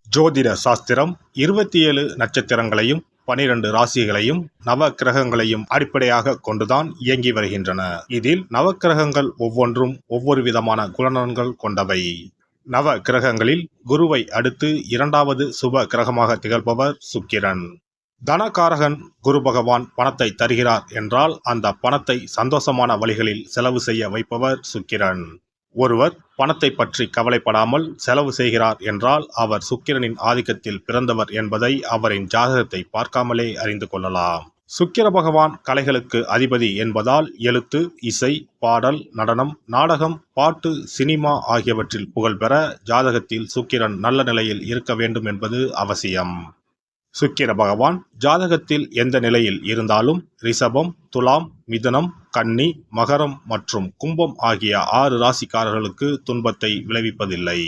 ஜோதிட சாஸ்திரம் 27 நட்சத்திரங்களையும் 12 ராசிகளையும் நவ கிரகங்களையும் அடிப்படையாக கொண்டுதான் இயங்கி வருகின்றன. இதில் நவக்கிரகங்கள் ஒவ்வொன்றும் ஒவ்வொரு விதமான குணநலன்கள் கொண்டவை. நவ கிரகங்களில் குருவை அடுத்து இரண்டாவது சுப கிரகமாக திகழ்பவர் சுக்கிரன். தனகாரகன் குரு பகவான் பணத்தை தருகிறார் என்றால் அந்த பணத்தை சந்தோஷமான வழிகளில் செலவு செய்ய வைப்பவர் சுக்கிரன். ஒருவர் பணத்தை பற்றி கவலைப்படாமல் செலவு செய்கிறார் என்றால் அவர் சுக்கிரனின் ஆதிக்கத்தில் பிறந்தவர் என்பதை அவரின் ஜாதகத்தை பார்க்காமலே அறிந்து கொள்ளலாம். சுக்கிர பகவான் கலைகளுக்கு அதிபதி என்பதால் எழுத்து, இசை, பாடல், நடனம், நாடகம், பாட்டு, சினிமா ஆகியவற்றில் புகழ்பெற ஜாதகத்தில் சுக்கிரன் நல்ல நிலையில் இருக்க வேண்டும் என்பது அவசியம். சுக்கிர பகவான் ஜாதகத்தில் எந்த நிலையில் இருந்தாலும் ரிஷபம், துலாம், மிதுனம், கன்னி, மகரம் மற்றும் கும்பம் ஆகிய 6 ராசிக்காரர்களுக்கு துன்பத்தை விளைவிப்பதில்லை.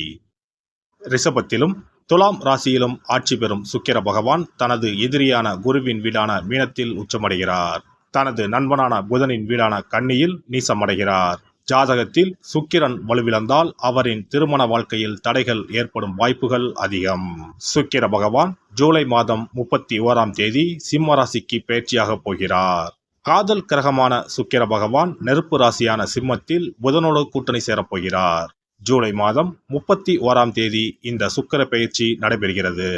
ரிஷபத்திலும் துலாம் ராசியிலும் ஆட்சி பெறும் சுக்கிர பகவான் தனது எதிரியான குருவின் வீடான மீனத்தில் உச்சமடைகிறார். தனது நண்பனான புதனின் வீடான கன்னியில் நீசமடைகிறார். ஜாதகத்தில் சுக்கிரன் வலுவிழந்தால் அவரின் திருமண வாழ்க்கையில் தடைகள் ஏற்படும் வாய்ப்புகள் அதிகம். சுக்கிர பகவான் ஜூலை மாதம் 31ஆம் தேதி சிம்ம ராசிக்கு பயிற்சியாக போகிறார். காதல் கிரகமான சுக்கிர பகவான் நெருப்பு ராசியான சிம்மத்தில் புதனோடு கூட்டணி சேரப்போகிறார். ஜூலை மாதம் 31ஆம் தேதி இந்த சுக்கிர பயிற்சி நடைபெறுகிறது.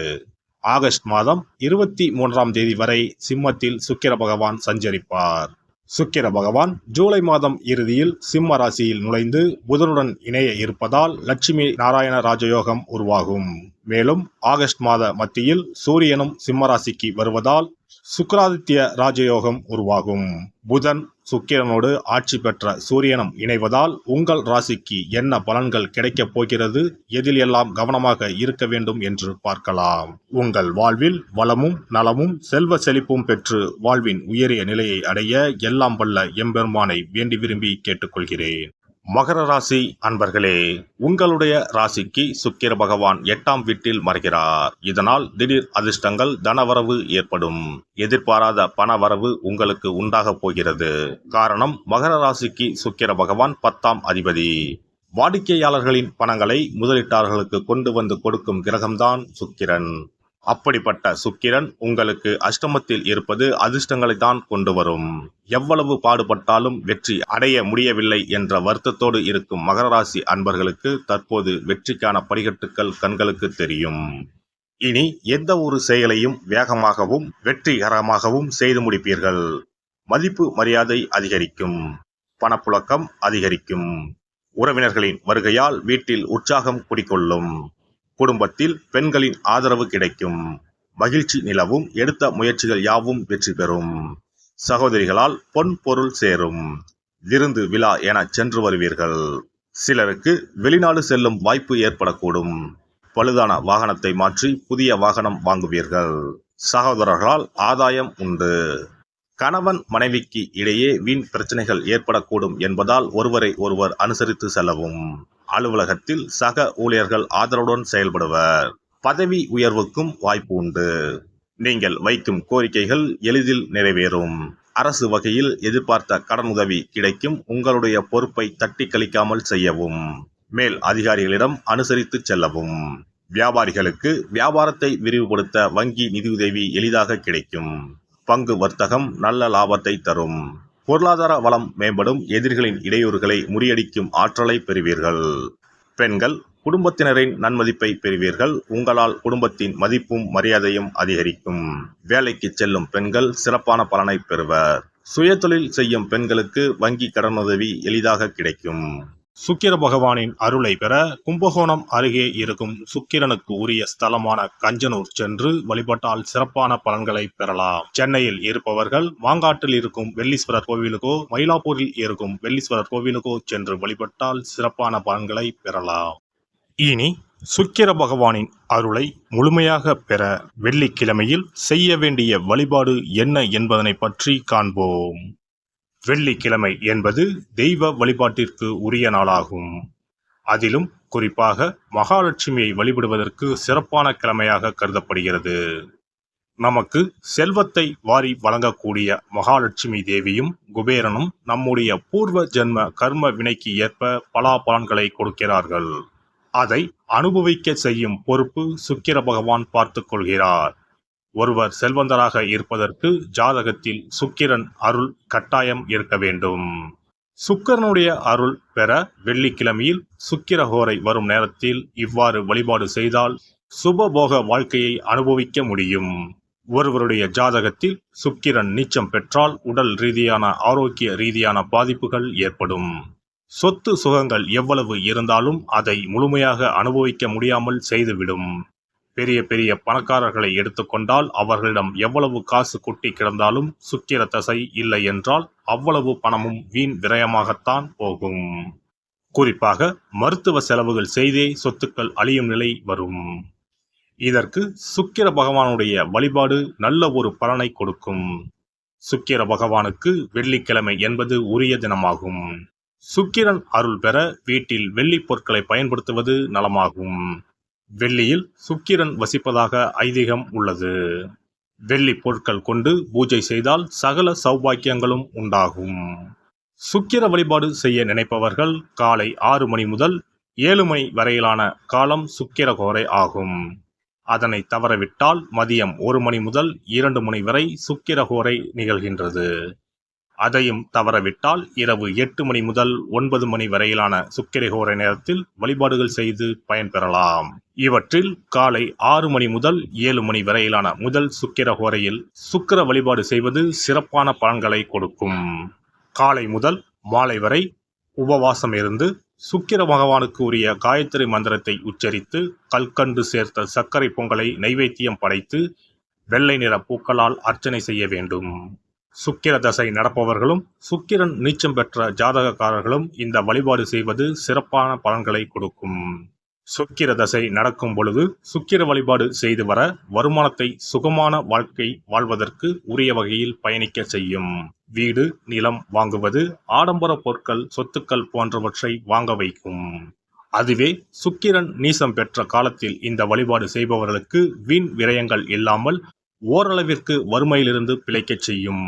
ஆகஸ்ட் மாதம் 23ஆம் தேதி வரை சிம்மத்தில் சுக்கிர பகவான் சஞ்சரிப்பார். சுக்கிர பகவான் ஜூலை மாதம் இறுதியில் சிம்ம ராசியில் நுழைந்து புதனுடன் இணைய இருப்பதால் லட்சுமி நாராயண ராஜயோகம் உருவாகும். மேலும் ஆகஸ்ட் மாத மத்தியில் சூரியனும் சிம்ம ராசிக்கு வருவதால் சுக்கிராதித்ய ராஜயோகம் உருவாகும். புதன் சுக்கிரனோடு ஆட்சி பெற்ற சூரியனும் இணைவதால் உங்கள் ராசிக்கு என்ன பலன்கள் கிடைக்கப் போகிறது, எதில் எல்லாம் கவனமாக இருக்க வேண்டும் என்று பார்க்கலாம். உங்கள் வாழ்வில் வளமும் நலமும் செல்வ செழிப்பும் பெற்று வாழ்வின் உயரிய நிலையை அடைய எல்லாம் வல்ல எம்பெருமானை வேண்டி விரும்பி கேட்டுக்கொள்கிறேன். மகர ராசி அன்பர்களே, உங்களுடைய ராசிக்கு சுக்கிர பகவான் 8ஆம் வீட்டில் மறைகிறார். இதனால் திடீர் அதிர்ஷ்டங்கள், தனவரவு ஏற்படும். எதிர்பாராத பணவரவு உங்களுக்கு உண்டாக போகிறது. காரணம், மகர ராசிக்கு சுக்கிர பகவான் 10ஆம் அதிபதி. வாடிக்கையாளர்களின் பணங்களை முதலீட்டாளர்களுக்கு கொண்டு வந்து கொடுக்கும் கிரகம்தான் சுக்கிரன். அப்படிப்பட்ட சுக்கிரன் உங்களுக்கு அஷ்டமத்தில் இருப்பது அதிர்ஷ்டங்களை தான் கொண்டு வரும். எவ்வளவு பாடுபட்டாலும் வெற்றி அடைய முடியவில்லை என்ற வருத்தத்தோடு இருக்கும் மகர ராசி அன்பர்களுக்கு தற்போது வெற்றிக்கான படிக்கட்டுகள் கண்களுக்கு தெரியும். இனி எந்த ஒரு செயலையும் வேகமாகவும் வெற்றிகரமாகவும் செய்து முடிப்பீர்கள். மதிப்பு மரியாதை அதிகரிக்கும். பணப்புழக்கம் அதிகரிக்கும். உறவினர்களின் வருகையால் வீட்டில் உற்சாகம் குடிகொள்ளும். குடும்பத்தில் பெண்களின் ஆதரவு கிடைக்கும். மகிழ்ச்சி நிலவும். எடுத்த முயற்சிகள் யாவும் வெற்றி பெறும். சகோதரிகளால் பொன் பொருள் சேரும். விருந்து விழா என சென்று வருவீர்கள். சிலருக்கு வெளிநாடு செல்லும் வாய்ப்பு ஏற்படக்கூடும். பழுதான வாகனத்தை மாற்றி புதிய வாகனம் வாங்குவீர்கள். சகோதரர்களால் ஆதாயம் உண்டு. கணவன் மனைவிக்கு இடையே வீண் பிரச்சனைகள் ஏற்படக்கூடும் என்பதால் ஒருவரை ஒருவர் அனுசரித்து செல்லவும். அலுவலகத்தில் சக ஊழியர்கள் ஆதரவுடன் செயல்படுவர். பதவி உயர்வுக்கும் வாய்ப்பு உண்டு. நீங்கள் வைக்கும் கோரிக்கைகள் எளிதில் நிறைவேறும். அரசு வகையில் எதிர்பார்த்த கடனுதவி கிடைக்கும். உங்களுடைய பொறுப்பை தட்டி கழிக்காமல் செய்யவும். மேல் அதிகாரிகளிடம் அனுசரித்து செல்லவும். வியாபாரிகளுக்கு வியாபாரத்தை விரிவுபடுத்த வங்கி நிதியுதவி எளிதாக கிடைக்கும். பங்கு வர்த்தகம் நல்ல லாபத்தை தரும். பொருளாதார வளம் மேம்படும். எதிரிகளின் இடையூறுகளை முறியடிக்கும் ஆற்றலை பெறுவீர்கள். பெண்கள் குடும்பத்தினரின் நன்மதிப்பை பெறுவீர்கள். உங்களால் குடும்பத்தின் மதிப்பும் மரியாதையும் அதிகரிக்கும். வேலைக்கு செல்லும் பெண்கள் சிறப்பான பலனை பெறுவர். சுயதொழில் செய்யும் பெண்களுக்கு வங்கி கடனுதவி எளிதாக கிடைக்கும். சுக்கிர பகவானின் அருளை பெற கும்பகோணம் அருகே இருக்கும் சுக்கிரனுக்கு உரிய ஸ்தலமான கஞ்சனூர் சென்று வழிபட்டால் சிறப்பான பலன்களை பெறலாம். சென்னையில் இருப்பவர்கள் மாங்காட்டில் இருக்கும் வெள்ளீஸ்வரர் கோவிலுக்கோ மயிலாப்பூரில் இருக்கும் வெள்ளீஸ்வரர் கோவிலுக்கோ சென்று வழிபட்டால் சிறப்பான பலன்களை பெறலாம். இனி சுக்கிர பகவானின் அருளை முழுமையாக பெற வெள்ளிக்கிழமையில் செய்ய வேண்டிய வழிபாடு என்ன என்பதனை பற்றி காண்போம். வெள்ளிக்கிழமை என்பது தெய்வ வழிபாட்டிற்கு உரிய நாளாகும். அதிலும் குறிப்பாக மகாலட்சுமியை வழிபடுவதற்கு சிறப்பான கிழமையாக கருதப்படுகிறது. நமக்கு செல்வத்தை வாரி வழங்கக்கூடிய மகாலட்சுமி தேவியும் குபேரனும் நம்முடைய பூர்வ ஜென்ம கர்ம வினைக்கு ஏற்ப பலாபலன்களை கொடுக்கிறார்கள். அதை அனுபவிக்க செய்யும் பொறுப்பு சுக்கிர பகவான் பார்த்துக் கொள்கிறார். ஒருவர் செல்வந்தராக இருப்பதற்கு ஜாதகத்தில் சுக்கிரன் அருள் கட்டாயம் இருக்க வேண்டும். சுக்கிரனுடைய அருள் பெற வெள்ளிக்கிழமையில் சுக்கிரஹோரை வரும் நேரத்தில் இவ்வாறு வழிபாடு செய்தால் சுபபோக வாழ்க்கையை அனுபவிக்க முடியும். ஒருவருடைய ஜாதகத்தில் சுக்கிரன் நீச்சம் பெற்றால் உடல் ரீதியான ஆரோக்கிய ரீதியான பாதிப்புகள் ஏற்படும். சொத்து சுகங்கள் எவ்வளவு இருந்தாலும் அதை முழுமையாக அனுபவிக்க முடியாமல் செய்துவிடும். பெரிய பெரிய பணக்காரர்களை எடுத்துக்கொண்டால் அவர்களிடம் எவ்வளவு காசு கொட்டி கிடந்தாலும் சுக்கிர தசை இல்லை என்றால் அவ்வளவு பணமும் வீண் விரயமாகத்தான் போகும். குறிப்பாக மருத்துவ செலவுகள் செய்தே சொத்துக்கள் அழியும் நிலை வரும். இதற்கு சுக்கிர பகவானுடைய வழிபாடு நல்ல ஒரு பலனை கொடுக்கும். சுக்கிர பகவானுக்கு வெள்ளிக்கிழமை என்பது உரிய தினமாகும். சுக்கிரன் அருள் பெற வீட்டில் வெள்ளி பொருட்களை பயன்படுத்துவது நலமாகும். வெள்ளியில் சுக்கிரன் வசிப்பதாக ஐதீகம் உள்ளது. வெள்ளி பொருட்கள் கொண்டு பூஜை செய்தால் சகல சௌபாக்கியங்களும் உண்டாகும். சுக்கிர வழிபாடு செய்ய நினைப்பவர்கள் காலை 6 மணி முதல் 7 மணி வரையிலான காலம் சுக்கிரஹோரை ஆகும். அதனை தவறவிட்டால் மதியம் 1 மணி முதல் 2 மணி வரை சுக்கிரஹோரை நிகழ்கின்றது. அதையும் தவறவிட்டால் இரவு 8 மணி முதல் 9 மணி வரையிலான சுக்கிரஹோரை நேரத்தில் வழிபாடுகள் செய்து பயன்பெறலாம். இவற்றில் காலை 6 மணி முதல் 7 மணி வரையிலான முதல் சுக்கிரஹோரையில் சுக்கிர வழிபாடு செய்வது சிறப்பான பலன்களை கொடுக்கும். காலை முதல் மாலை வரை உபவாசம் இருந்து சுக்கிர பகவானுக்கு உரிய காயத்ரி மந்திரத்தை உச்சரித்து கல்கண்டு சேர்த்த சர்க்கரை பொங்கலை நைவேத்தியம் படைத்து வெள்ளை நிற பூக்களால் அர்ச்சனை செய்ய வேண்டும். சுக்கிர தசை நடப்பவர்களும் சுக்கிரன் நீச்சம் பெற்ற ஜாதகக்காரர்களும் இந்த வழிபாடு செய்வது சிறப்பான பலன்களை கொடுக்கும். சுக்கிர தசை நடக்கும் பொழுது சுக்கிர வழிபாடு செய்து வர வருமானத்தை சுகமான வாழ்க்கை வாழ்வதற்கு உரிய வகையில் பயணிக்க செய்யும். வீடு நிலம் வாங்குவது, ஆடம்பர பொருட்கள் சொத்துக்கள் போன்றவற்றை வாங்க வைக்கும். அதுவே சுக்கிரன் நீசம் பெற்ற காலத்தில் இந்த வழிபாடு செய்பவர்களுக்கு வீண் விரயங்கள் இல்லாமல் ஓரளவிற்கு வறுமையிலிருந்து பிழைக்கச் செய்யும்.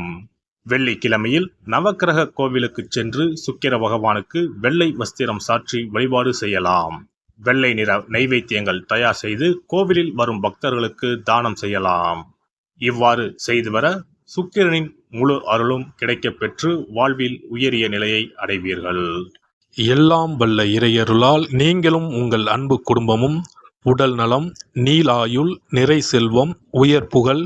வெள்ளிக்கிழமையில் நவக்கிரக கோவிலுக்கு சென்று சுக்கிர பகவானுக்கு வெள்ளை வஸ்திரம் சாற்றி வழிபாடு செய்யலாம். வெள்ளை நிற நைவேத்தியங்கள் தயார் செய்து கோவிலில் வரும் பக்தர்களுக்கு தானம் செய்யலாம். இவ்வாறு செய்து வர சுக்கிரனின் முழு அருளும் கிடைக்கப் பெற்று வாழ்வில் உயரிய நிலையை அடைவீர்கள். எல்லாம் வல்ல இறையருளால் நீங்களும் உங்கள் அன்பு குடும்பமும் உடல் நலம், நீலாயுள், நிறை செல்வம், உயர் புகழ்,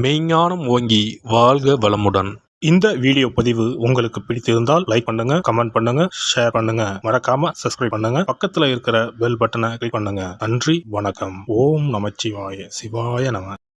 மெய்ஞானம் ஓங்கி வாழ்க வளமுடன். இந்த வீடியோ பதிவு உங்களுக்கு பிடித்திருந்தால் லைக் பண்ணுங்க, கமெண்ட் பண்ணுங்க, ஷேர் பண்ணுங்க, மறக்காம சப்ஸ்கிரைப் பண்ணுங்க, பக்கத்துல இருக்கிற பெல் பட்டனை கிளிக் பண்ணுங்க. நன்றி, வணக்கம். ஓம் நமச்சிவாய, சிவாய நம.